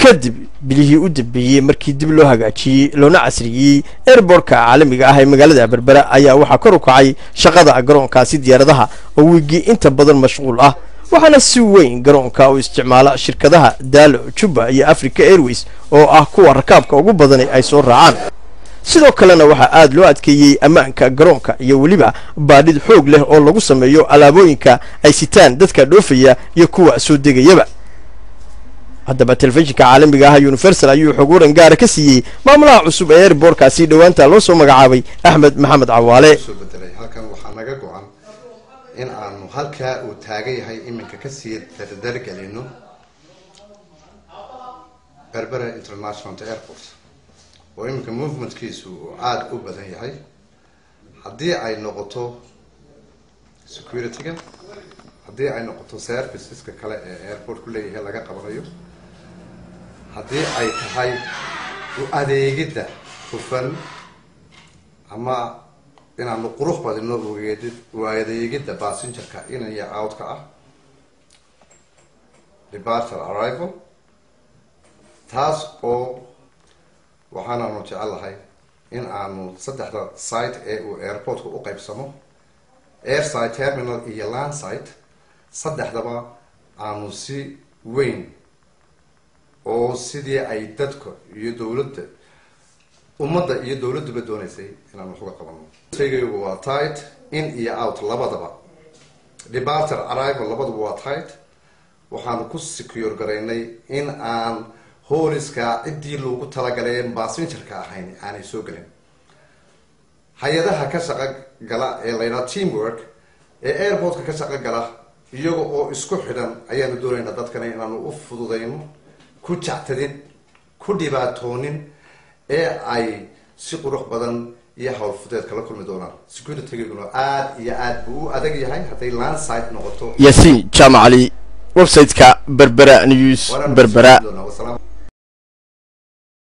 kadib bilihii u dambeeyey markii dib loo hagaajiyey loona casriyey airportka caalamiga ah ee magaalada Berbera ayaa waxaa kor u kacay shaqada garoonkaasi diyaaradaha oo wigi inta badan mashquul ah waxaana si weyn garoonka u isticmaala shirkadaha Dalo Juba iyo Africa Airways oo ah kuwa rakaabka ugu badan ay soo raacaan sidoo kalena waxa aad loo adkeeyay amaanka garoonka iyo waliba baadhid xoog leh oo lagu sameeyo alaabooyinka ay sitaan dadka dhoofaya iyo kuwa soo degayaba haddaba telefishinka caalamiga ah Universal ayuu xuquuqan gaar ka siiyay maamulaha cusub ee airportkaasi dhawaanta loo soo magacaabay Axmed Maxamed Cawaale halkan waxa naga go'an in aanu halka uu taagay yahay iminka ka sii dardargelino Berbera International Airport oo iminka movementkiisu aad u badan yahay haddii ay noqoto security-ga haddii ay noqoto serviceska kale ee airport-ku leeyahay laga qabanayo haddii ay tahay u adeegida hufan ama inaanu qurux badino u adeegida passenger-ka in iyo out-ka ah departure arrival taas oo waxaanu jecelahay in aanu saddexda site ee uu airport-ku u qaybsamo air site terminal iyo land site saddexdaba aanu si weyn oo sidii ay dadka iyo dawladda ummadda iyo dawladduba doonaysay inaan wax uga qabano shaygu waa tight in iyo out labadaba departure arrival labadaba waa tight waxaanu ku secure garaynay in aan hooliska cidii loogu talagalay passenger-ka ahayn aanay soo galin hay'adaha ka shaqo gala ee layna teamwork ee airport-ka ka shaqo gala iyaga oo isku xidhan ayaanu doonaynaa dadkana inaanu u fududeyno ku jactadin ku dhibaatoonin ee ay si qurux badan iyo hawl fudeed kala kulmi doonaan security-guna aad iyo aad buu u adag yahay hadday land site noqoto Yasin Jamali website-ka Berbera News Berbera